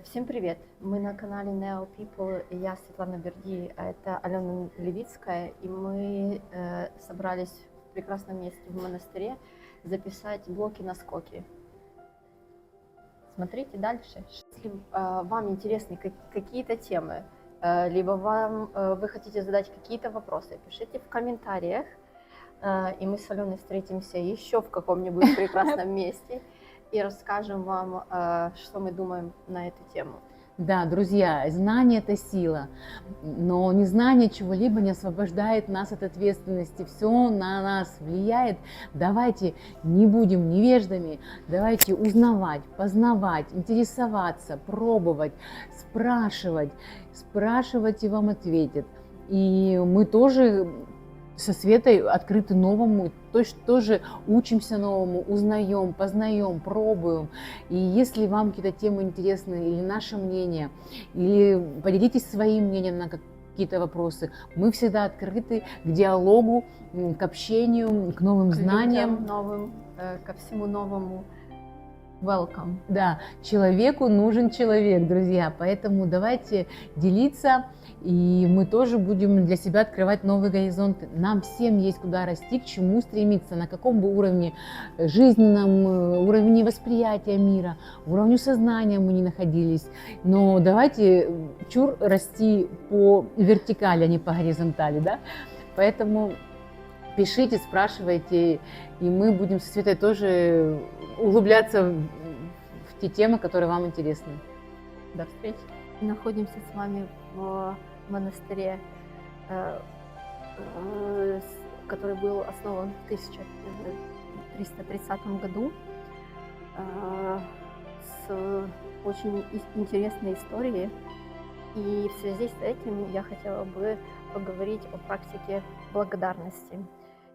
Всем привет! Мы на канале Neo People, и я Светлана Берди, а это Алена Левицкая, и мы собрались в прекрасном месте в монастыре записать блоки-наскоки. Смотрите дальше. Если вам интересны какие-то темы, либо вы хотите задать какие-то вопросы, пишите в комментариях, и мы с Аленой встретимся еще в каком-нибудь прекрасном месте и расскажем вам, что мы думаем на эту тему. Да, друзья, знание – это сила, но незнание чего-либо не освобождает нас от ответственности, все на нас влияет. Давайте не будем невеждами, давайте узнавать, познавать, интересоваться, пробовать, спрашивать и вам ответят. И мы тоже со Светой открыты новому, тоже учимся новому, узнаем, познаем, пробуем. И если вам какие-то темы интересны, или наше мнение, или поделитесь своим мнением на какие-то вопросы, мы всегда открыты к диалогу, к общению, к новым знаниям. Людям новым, ко всему новому. Welcome. Да, человеку нужен человек, друзья, поэтому давайте делиться, и мы тоже будем для себя открывать новые горизонты. Нам всем есть куда расти, к чему стремиться, на каком бы уровне жизненном, уровне восприятия мира, уровне сознания мы не находились. Но давайте расти по вертикали, а не по горизонтали, да? Поэтому пишите, спрашивайте, и мы будем со Светой тоже углубляться в те темы, которые вам интересны. До встречи. Находимся с вами в монастыре, который был основан в 1330 году, с очень интересной историей. И в связи с этим я хотела бы поговорить о практике благодарности.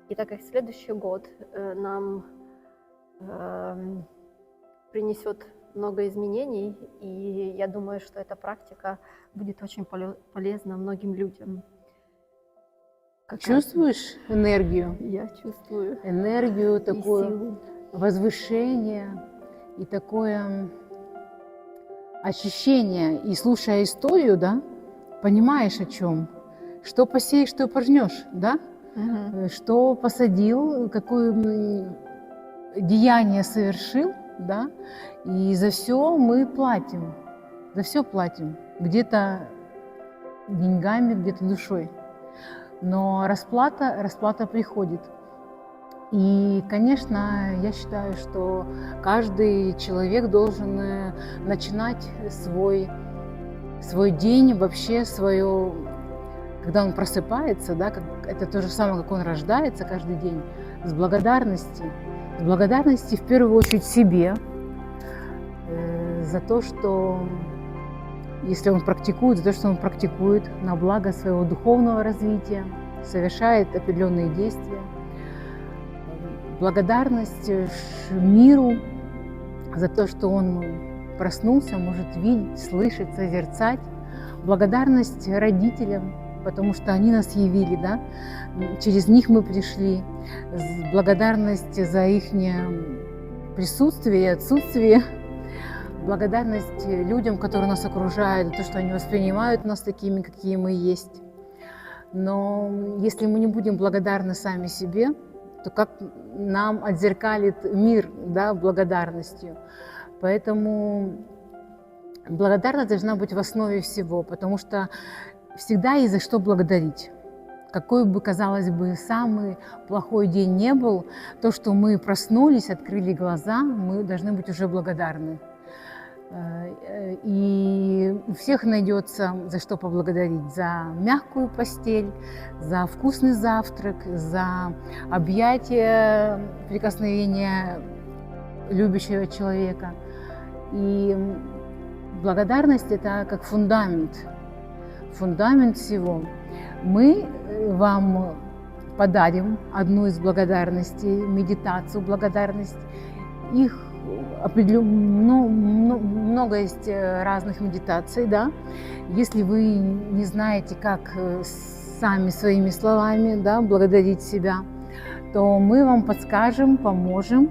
И так как следующий год нам принесет много изменений, и я думаю, что эта практика будет очень полезна многим людям. Чувствуешь энергию? Я чувствую энергию, такое силу, возвышение и такое ощущение. И слушая историю, да, понимаешь о чем? Что посеешь, что пожнешь, да? Угу. Что посадил, какое деяние совершил, да? И за все мы платим, за все платим. Где-то деньгами, где-то душой. Но расплата приходит. И, конечно, я считаю, что каждый человек должен начинать свой день, вообще свое, когда он просыпается, да, это то же самое, как он рождается каждый день, с благодарности. С благодарности в первую очередь себе за то, что, если он практикует, за то, что он практикует на благо своего духовного развития, совершает определенные действия. Благодарность миру за то, что он проснулся, может видеть, слышать, созерцать. Благодарность родителям, потому что они нас явили, да? Через них мы пришли. Благодарность за их присутствие и отсутствие. Благодарность людям, которые нас окружают, за то, что они воспринимают нас такими, какие мы есть. Но если мы не будем благодарны сами себе, то как нам отзеркалит мир, да, благодарностью. Поэтому благодарность должна быть в основе всего, потому что всегда есть за что благодарить. Какой бы, казалось бы, самый плохой день не был, то, что мы проснулись, открыли глаза, мы должны быть уже благодарны. И у всех найдется за что поблагодарить: за мягкую постель, за вкусный завтрак, за объятие, прикосновение любящего человека. И благодарность – это как фундамент всего. Мы вам подарим одну из благодарностей, медитацию благодарности. Их много есть разных медитаций, да. Если вы не знаете, как сами своими словами, да, благодарить себя, то мы вам подскажем, поможем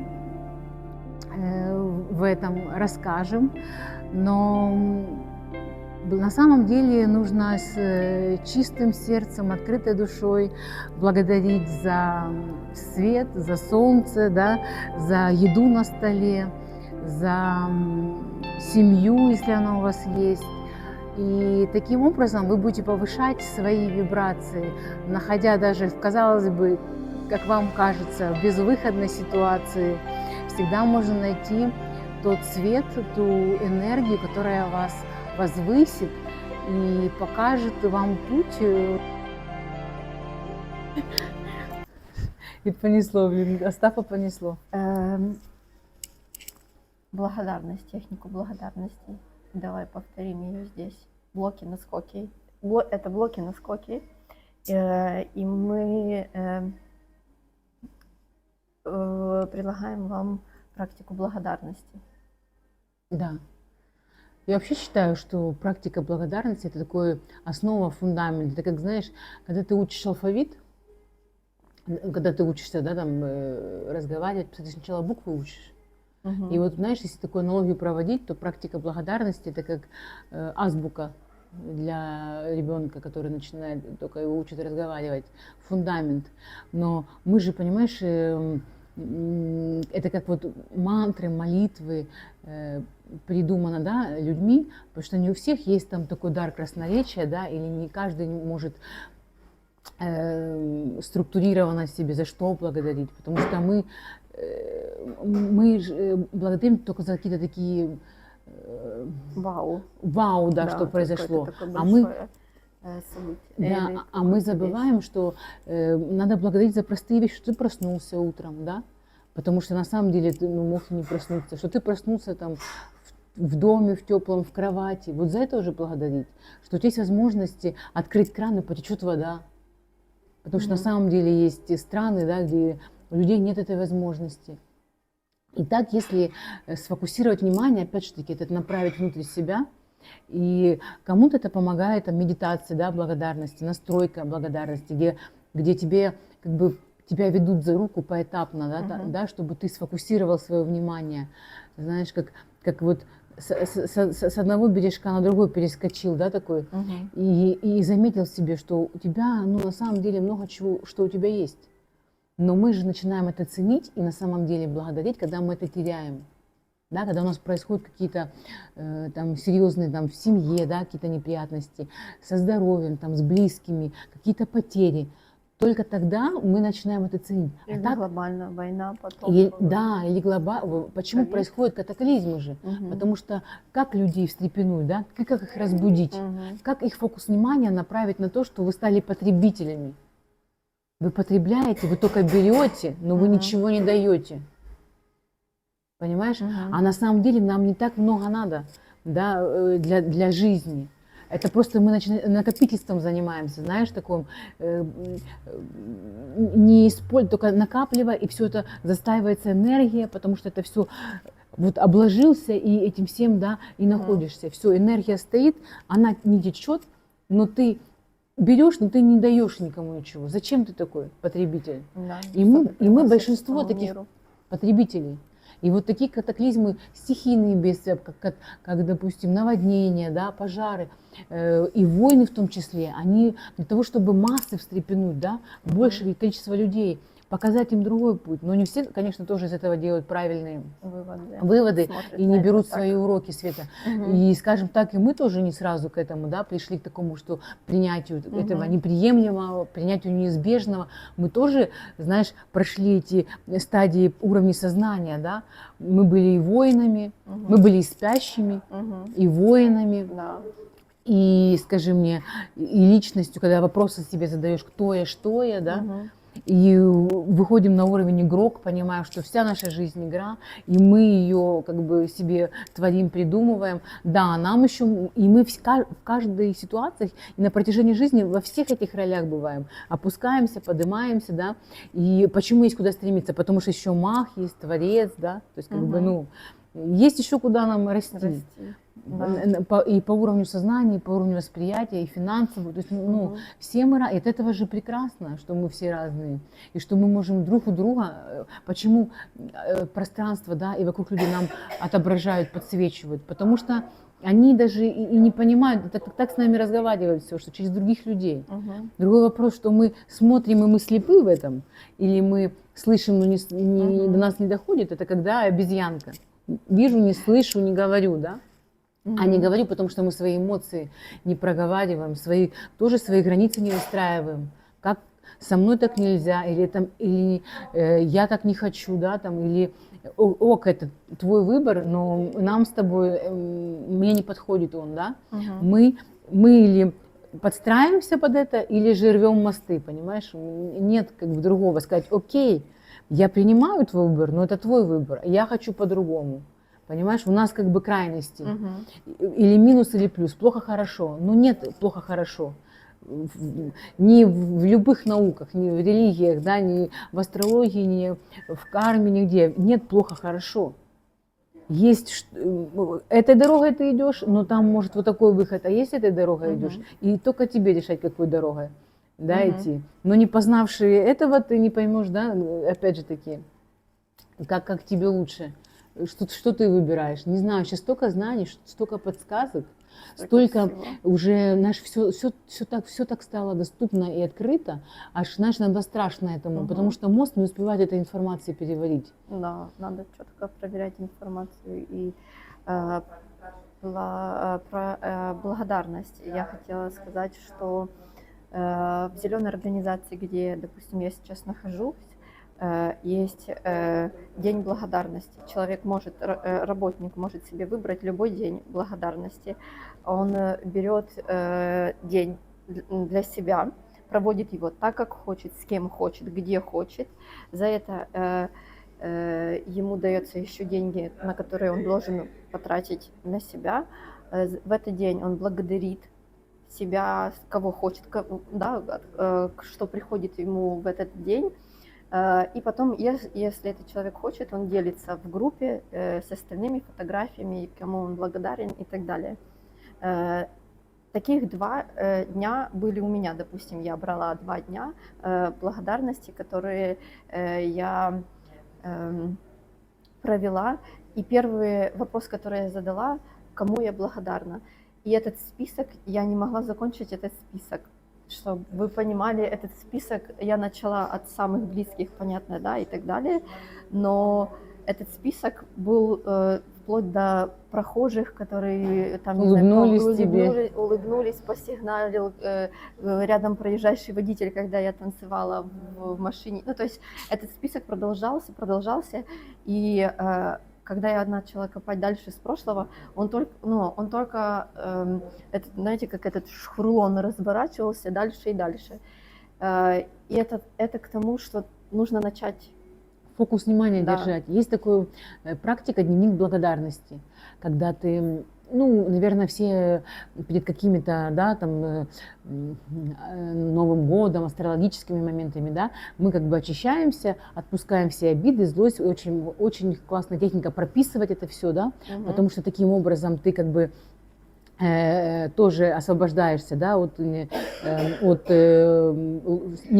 в этом, расскажем. Но на самом деле нужно с чистым сердцем, открытой душой благодарить за свет, за солнце, да, за еду на столе, за семью, если она у вас есть. И таким образом вы будете повышать свои вибрации, находя даже, казалось бы, как вам кажется, в безвыходной ситуации. Всегда можно найти тот свет, ту энергию, которая вас возвысит и покажет вам путь. И понесло, блин, Остапа понесло. Благодарность, технику благодарности. Давай повторим ее здесь. Блоки, наскоки. Это блоки, наскоки. И мы предлагаем вам практику благодарности. Да. Я вообще считаю, что практика благодарности – это такое основа, фундамент. Это как, знаешь, когда ты учишь алфавит, когда ты учишься, да, там, разговаривать, ты сначала буквы учишь. И вот, знаешь, если такую аналогию проводить, то практика благодарности – это как азбука для ребенка, который начинает, только его учат разговаривать, фундамент. Но мы же, понимаешь, это как вот мантры, молитвы придумано, да, людьми, потому что не у всех есть там такой дар красноречия, да, или не каждый может структурированно себе за что благодарить, потому что мы благодарим только за какие-то такие вау, да, что произошло. Событие. А мы забываем, что надо благодарить за простые вещи, что ты проснулся утром, да, потому что на самом деле ты мог не проснуться, что ты проснулся там в доме, в теплом, в кровати. Вот за это уже благодарить, что у тебя есть возможности открыть кран и потечет вода. Потому что на самом деле есть страны, да, где у людей нет этой возможности. И так, если сфокусировать внимание, опять же таки, это направить внутрь себя, и кому-то это помогает, там, медитация, да, благодарности, настройка благодарности, где тебе, как бы, тебя ведут за руку поэтапно, да, да, чтобы ты сфокусировал свое внимание. Знаешь, как вот с одного бережка на другой перескочил, да, такой, и заметил себе, что у тебя, ну, на самом деле много чего, что у тебя есть. Но мы же начинаем это ценить и на самом деле благодарить, когда мы это теряем. Да, когда у нас происходят какие-то там серьезные там, в семье, да, какие-то неприятности, со здоровьем, там, с близкими, какие-то потери. Только тогда мы начинаем это ценить. Или так, глобальная война потом. Да, или глобально. Почему COVID. Происходят катаклизмы же? Потому что как людей встрепенуть, да? Как их разбудить? Как их фокус внимания направить на то, что вы стали потребителями? Вы потребляете, вы только берете, но вы ничего не даете. Понимаешь? А на самом деле нам не так много надо, да, для жизни. Это просто мы накопительством занимаемся, знаешь, таком, не используя, только накапливая, и все это застаивается энергия, потому что это все вот обложился, и этим всем, да, и находишься. Все, энергия стоит, она не течет, но ты берешь, но ты не даешь никому ничего. Зачем ты такой потребитель? Да, и мы большинство таких потребителей. И вот такие катаклизмы, стихийные бедствия, как, допустим, наводнения, да, пожары и войны в том числе, они для того, чтобы массы встрепенуть, да, большее количество людей, показать им другой путь. Но не все, конечно, тоже из этого делают правильные выводы и не берут свои уроки, Света. И, скажем так, и мы тоже не сразу к этому, да, пришли к такому, что принятию этого неприемлемого, принятию неизбежного. Мы тоже, знаешь, прошли эти стадии уровней сознания, да. Мы были и воинами, мы были и спящими, и воинами. Да. И, скажи мне, и личностью, когда вопросы себе задаешь, кто я, что я, да. И выходим на уровень игрок, понимаем, что вся наша жизнь игра, и мы ее как бы себе творим, придумываем. Да, нам еще, и мы в каждой ситуации и на протяжении жизни во всех этих ролях бываем. Опускаемся, поднимаемся, да. И почему есть куда стремиться? Потому что еще мах есть, творец, да. То есть как бы, ну, есть еще куда нам расти. Да. И по уровню сознания, и по уровню восприятия, и финансово. То есть, ну, все мы разные. И от этого же прекрасно, что мы все разные. И что мы можем друг у друга. Почему пространство, да, и вокруг людей нам отображают, подсвечивают? Потому что они даже и не понимают, так с нами разговаривают все, что через других людей. Мгм. Другой вопрос, что мы смотрим, и мы слепы в этом, или мы слышим, но до нас не доходит, это когда обезьянка. Вижу, не слышу, не говорю, да? А не говорю, потому что мы свои эмоции не проговариваем, тоже свои границы не выстраиваем. Как со мной так нельзя, или я так не хочу, да, там, или ок, это твой выбор, но нам с тобой, мне не подходит он, да. Мгм. Мы или подстраиваемся под это, или же рвем мосты, понимаешь? Нет как бы другого, сказать, окей, я принимаю твой выбор, но это твой выбор, я хочу по-другому. Понимаешь, у нас как бы крайности. Мгм. Или минус, или плюс. Плохо, хорошо. Но нет плохо, хорошо. Ни в любых науках, ни в религиях, да, ни в астрологии, ни в карме, нигде. Нет плохо, хорошо. Есть этой дорогой ты идешь, но там может вот такой выход, а есть этой дорогой идешь, и только тебе решать, какой дорогой, да, идти. Но не познавший этого, ты не поймешь, да, опять же таки, как тебе лучше. Что ты выбираешь? Не знаю, сейчас столько знаний, столько подсказок, столько всего. уже все так стало доступно и открыто, аж, знаешь, иногда страшно этому, потому что мозг не успевает этой информации переварить. Да, надо четко проверять информацию и про благодарность. Я хотела сказать, что в зеленой организации, где, допустим, я сейчас нахожусь, есть день благодарности. Человек может, работник может себе выбрать любой день благодарности. Он берет день для себя, проводит его так, как хочет, с кем хочет, где хочет. За это ему дается еще деньги, на которые он должен потратить на себя. В этот день он благодарит себя, кого хочет, да, что приходит ему в этот день. И потом, если этот человек хочет, он делится в группе с остальными фотографиями, кому он благодарен и так далее. Таких 2 дня были у меня, допустим, я брала 2 дня благодарности, которые я провела. И первый вопрос, который я задала, кому я благодарна. И этот список, я не могла закончить этот список. Чтобы вы понимали, этот список я начала от самых близких, понятно, да, и так далее, но этот список был вплоть до прохожих, которые там, не знаю, улыбнулись, посигналил рядом проезжающий водитель, когда я танцевала в машине. Ну, то есть этот список продолжался, и когда я начала копать дальше с прошлого, он только знаете, как этот шхрулон разворачивался дальше и дальше. И это к тому, что нужно начать фокус внимания держать. Есть такая практика дневник благодарности, когда ты, наверное, все перед какими-то, да, там, Новым годом, астрологическими моментами, да, мы как бы очищаемся, отпускаем все обиды, злость. Очень, очень классная техника прописывать это все, да, потому что таким образом ты как бы тоже освобождаешься, да, от не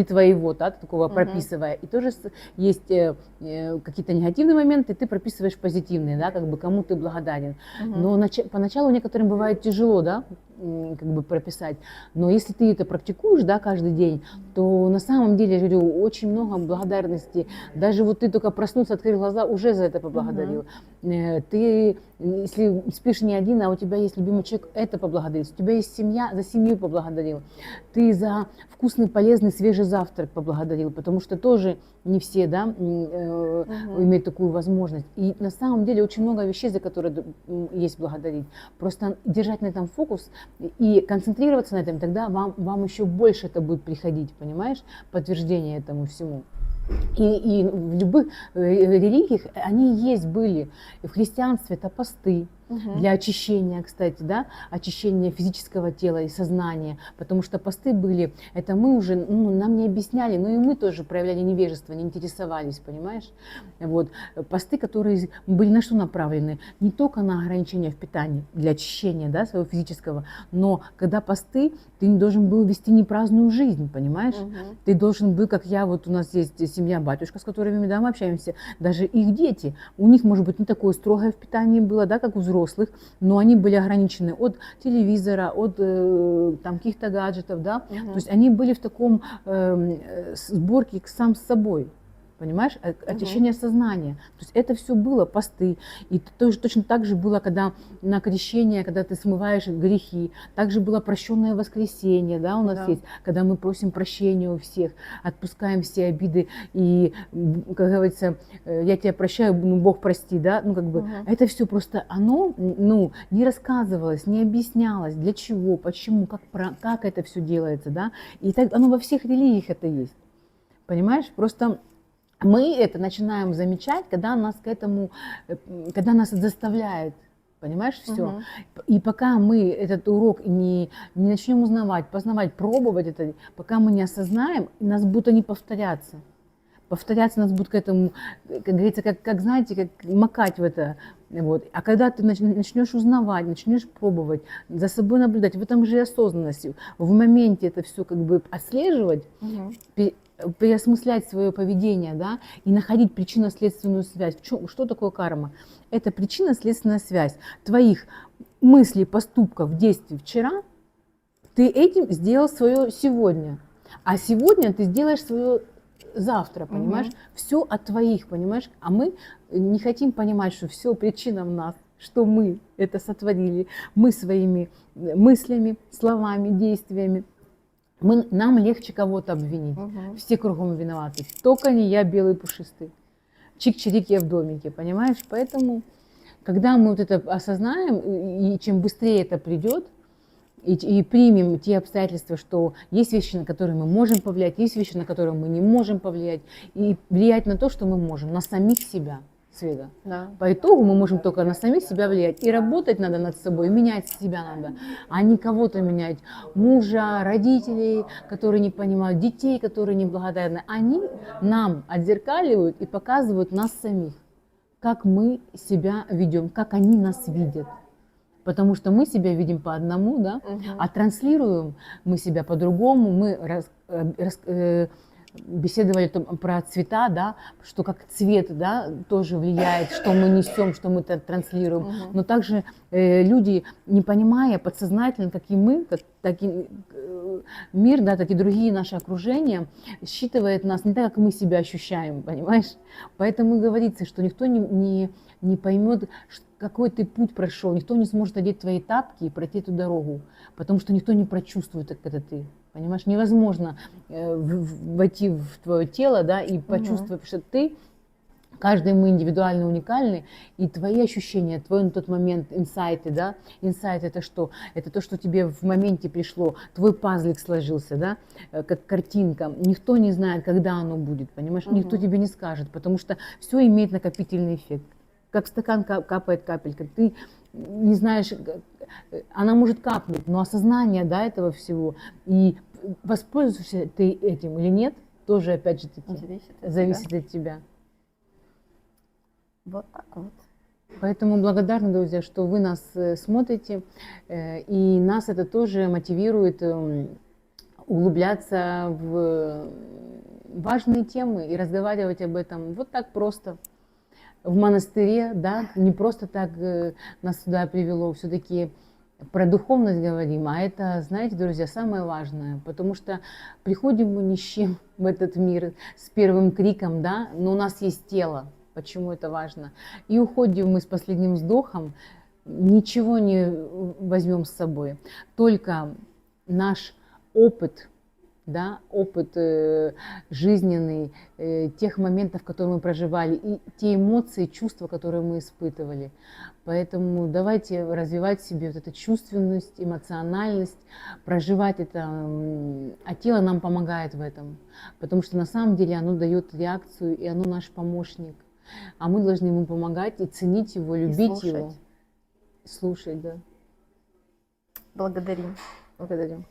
твоего, да, такого прописывая. И тоже есть какие-то негативные моменты, ты прописываешь позитивные, да, как бы кому ты благодарен. Но поначалу некоторым бывает тяжело, да, как бы прописать. Но если ты это практикуешь, да, каждый день, то на самом деле, я говорю, очень много благодарности. Даже вот ты только проснулся, открыл глаза, уже за это поблагодарил. Ты, если спишь не один, а у тебя есть любимый человек, это поблагодарил. У тебя есть семья, за семью поблагодарил. Ты за вкусный, полезный, свежий завтрак поблагодарил, потому что тоже не все, да, имеют такую возможность. И на самом деле очень много вещей, за которые есть благодарить. Просто держать на этом фокус и концентрироваться на этом, тогда вам еще больше это будет приходить, понимаешь, подтверждение этому всему. И в любых религиях они были. И в христианстве это посты для очищения, кстати, да, очищения физического тела и сознания, потому что посты были, это мы уже, нам не объясняли, но и мы тоже проявляли невежество, не интересовались, понимаешь? Вот. Посты, которые были на что направлены? Не только на ограничение в питании, для очищения, да, своего физического, но когда посты, ты не должен был вести непраздную жизнь, понимаешь? Ты должен был, как я, вот у нас есть семья батюшка, с которыми, да, мы общаемся, даже их дети, у них, может быть, не такое строгое в питании было, да, как у взрослых, взрослых, но они были ограничены от телевизора, от там, каких-то гаджетов, да, Мгм. то есть они были в таком сборке сам с собой. Понимаешь, очищение сознания. То есть это все было, посты. И тоже точно так же было, когда на крещение, когда ты смываешь грехи. Также было прощенное воскресенье, да, у нас Да. есть, когда мы просим прощения у всех, отпускаем все обиды и, как говорится, я тебя прощаю, ну, Бог прости, да, ну, как бы, Мгм. это все просто оно, ну, не рассказывалось, не объяснялось, для чего, почему, как это все делается, да, и так оно во всех религиях это есть, понимаешь, просто мы это начинаем замечать, когда нас к этому, когда нас это заставляет, понимаешь, все. Мгм. И пока мы этот урок не начнем узнавать, познавать, пробовать это, пока мы не осознаем, нас будут они повторяться. Повторяться нас будут к этому, как говорится, как знаете, как макать в это. Вот. А когда ты начнешь узнавать, начнешь пробовать, за собой наблюдать, в этом же и осознанность, в моменте это все как бы отслеживать, Мгм. переосмыслять свое поведение, да, и находить причинно-следственную связь. Что такое карма? Это причинно-следственная связь твоих мыслей, поступков, действий вчера. Ты этим сделал свое сегодня, а сегодня ты сделаешь свое завтра, понимаешь? Мгм. Все от твоих, понимаешь? А мы не хотим понимать, что все причина в нас, что мы это сотворили, мы своими мыслями, словами, действиями. Нам легче кого-то обвинить. Мгм. Все кругом виноваты. Только не я белый пушистый. Чик-чирик, я в домике, понимаешь? Поэтому, когда мы вот это осознаем, и чем быстрее это придет, и примем те обстоятельства, что есть вещи, на которые мы можем повлиять, есть вещи, на которые мы не можем повлиять, и влиять на то, что мы можем, на самих себя, Света. Да. По итогу мы можем только на самих себя влиять. И работать надо над собой, менять себя надо, а не кого-то менять. Мужа, родителей, которые не понимают, детей, которые неблагодарны. Они нам отзеркаливают и показывают нас самих, как мы себя ведем, как они нас видят. Потому что мы себя видим по одному, да, Мгм. а транслируем мы себя по-другому. Мы беседовали про цвета, да, что как цвет, да, тоже влияет, что мы несем, что мы транслируем. Мгм. Но также люди, не понимая подсознательно, как и мы, так и мир, да, так и другие наши окружения, считывает нас не так, как мы себя ощущаем, понимаешь? Поэтому и говорится, что никто не поймет, какой ты путь прошел, никто не сможет одеть твои тапки и пройти эту дорогу, потому что никто не прочувствует, как это ты. Понимаешь, невозможно войти в твое тело, да, и почувствовать, что ты, каждый мы индивидуально уникальный, и твои ощущения, твой на тот момент инсайты, да, инсайт это что? Это то, что тебе в моменте пришло, твой пазлик сложился, да, как картинка. Никто не знает, когда оно будет, понимаешь, никто тебе не скажет, потому что все имеет накопительный эффект. Как в стакан капает капелька, ты не знаешь, она может капнуть, но осознание, да, этого всего, и воспользуешься ты этим или нет, тоже опять же таки Зависит от тебя. зависит от тебя. Вот так вот. Поэтому благодарны, друзья, что вы нас смотрите, и нас это тоже мотивирует углубляться в важные темы и разговаривать об этом вот так просто. В монастыре, да, не просто так нас сюда привело, все-таки про духовность говорим, а это, знаете, друзья, самое важное, потому что приходим мы ни с чем в этот мир с первым криком, да, но у нас есть тело, почему это важно, и уходим мы с последним вздохом, ничего не возьмем с собой, только наш опыт, да, опыт жизненный, тех моментов, которые мы проживали, и те эмоции, чувства, которые мы испытывали. Поэтому давайте развивать в себе вот эту чувственность, эмоциональность, проживать это, а тело нам помогает в этом, потому что на самом деле оно дает реакцию, и оно наш помощник. А мы должны ему помогать и ценить его, любить его. Слушать, да. Благодарим. Благодарю.